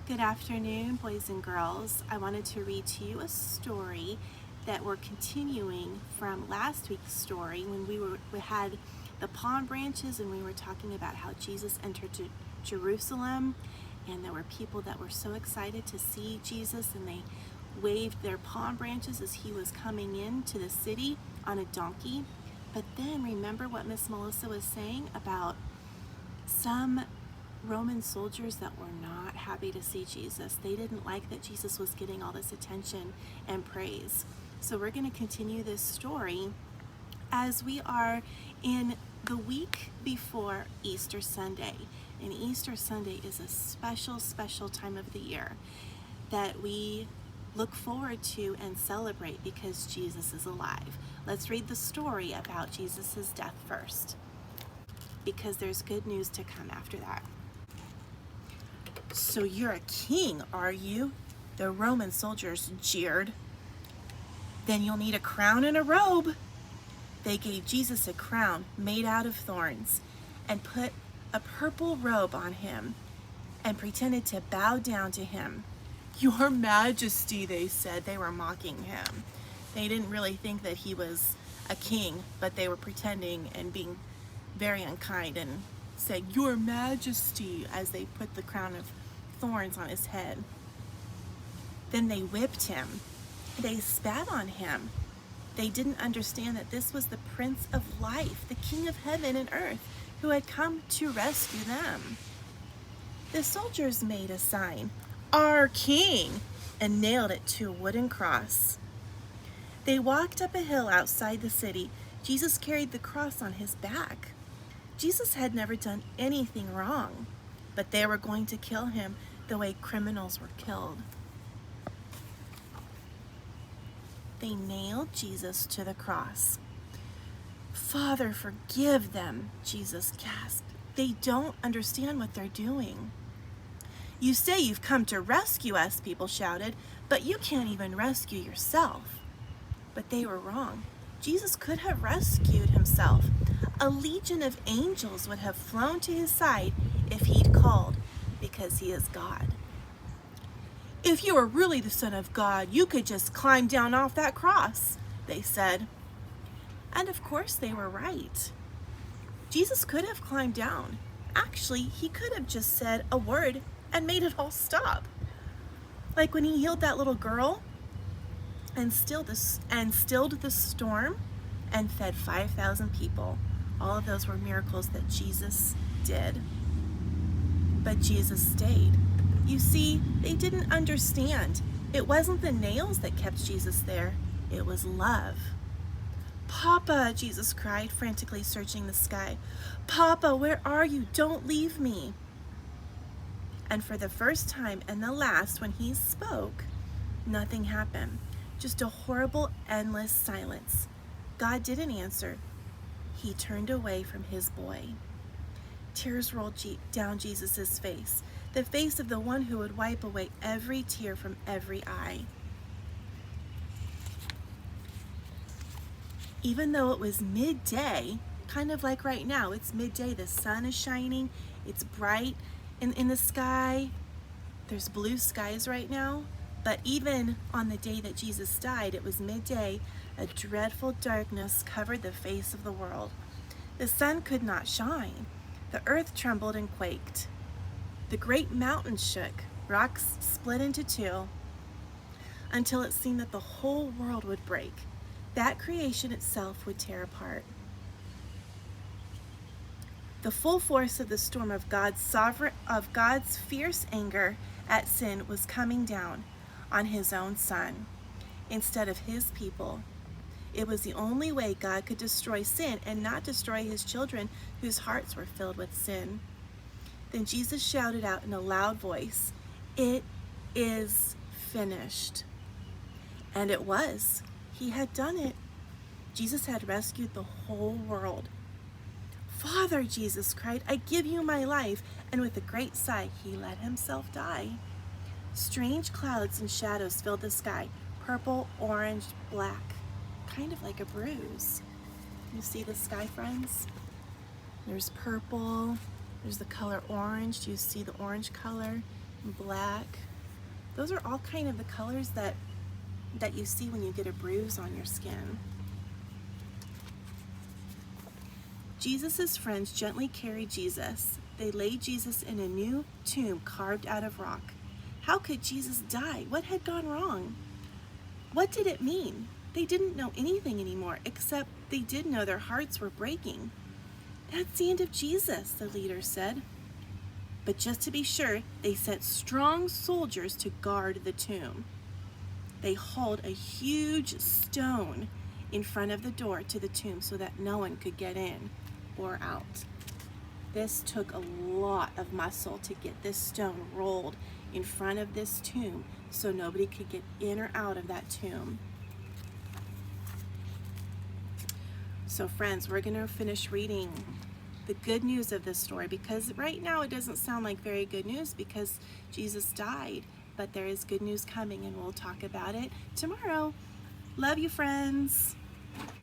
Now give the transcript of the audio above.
Good afternoon, boys and girls. I wanted to read to you a story that we're continuing from last week's story when we had the palm branches and we were talking about how Jesus entered Jerusalem, and there were people that were so excited to see Jesus, and they waved their palm branches as he was coming into the city on a donkey. But then remember what Miss Melissa was saying about some Roman soldiers that were not happy to see Jesus. They didn't like that Jesus was getting all this attention and praise. So we're going to continue this story as we are in the week before Easter Sunday. And Easter Sunday is a special, special time of the year that we look forward to and celebrate because Jesus is alive. Let's read the story about Jesus' death first, because there's good news to come after that. "So you're a king, are you?" the Roman soldiers jeered. "Then you'll need a crown and a robe." They gave Jesus a crown made out of thorns and put a purple robe on him and pretended to bow down to him. "Your Majesty," they said. They were mocking him. They didn't really think that he was a king, but they were pretending and being very unkind and saying, "Your Majesty," as they put the crown of thorns on his head. Then they whipped him. They spat on him. They didn't understand that this was the Prince of Life, the King of heaven and earth, who had come to rescue them. The soldiers made a sign, "Our King," and nailed it to a wooden cross. They walked up a hill outside the city. Jesus carried the cross on his back. Jesus had never done anything wrong, but they were going to kill him the way criminals were killed. They nailed Jesus to the cross. "Father, forgive them," Jesus gasped. "They don't understand what they're doing." "You say you've come to rescue us," people shouted, "but you can't even rescue yourself." But they were wrong. Jesus could have rescued himself. A legion of angels would have flown to his side if he'd called, because he is God. "If you were really the Son of God, you could just climb down off that cross," they said. And of course they were right. Jesus could have climbed down. Actually, he could have just said a word and made it all stop. Like when he healed that little girl and stilled the storm and fed 5,000 people. All of those were miracles that Jesus did. But Jesus stayed. You see, they didn't understand. It wasn't the nails that kept Jesus there. It was love. "Papa," Jesus cried, frantically searching the sky. "Papa, where are you? Don't leave me." And for the first time and the last, when he spoke, nothing happened. Just a horrible, endless silence. God didn't answer. He turned away from his boy. Tears rolled down Jesus' face, the face of the one who would wipe away every tear from every eye. Even though it was midday, kind of like right now, it's midday, the sun is shining, it's bright in the sky, there's blue skies right now, but even on the day that Jesus died, it was midday, a dreadful darkness covered the face of the world. The sun could not shine. The earth trembled and quaked. The great mountains shook, rocks split into two, until it seemed that the whole world would break. That creation itself would tear apart. The full force of the storm of God's fierce anger at sin was coming down on his own Son instead of his people. It was the only way God could destroy sin and not destroy his children whose hearts were filled with sin. Then Jesus shouted out in a loud voice, "It is finished." And it was. He had done it. Jesus had rescued the whole world. "Father," Jesus cried, "I give you my life." And with a great sigh, he let himself die. Strange clouds and shadows filled the sky, purple, orange, black, kind of like a bruise. You see the sky, friends? There's purple, there's the color orange. Do you see the orange color? black. Those are all kind of the colors that you see when you get a bruise on your skin. Jesus' friends gently carry Jesus. They lay Jesus in a new tomb carved out of rock. How could Jesus die? What had gone wrong? What did it mean? They didn't know anything anymore, except they did know their hearts were breaking. That's the end of Jesus, the leader said. But just to be sure, they sent strong soldiers to guard the tomb. They hauled a huge stone in front of the door to the tomb so that no one could get in or out. This took a lot of muscle to get this stone rolled in front of this tomb so nobody could get in or out of that tomb. So friends, we're going to finish reading the good news of this story, because right now it doesn't sound like very good news because Jesus died, but there is good news coming and we'll talk about it tomorrow. Love you, friends.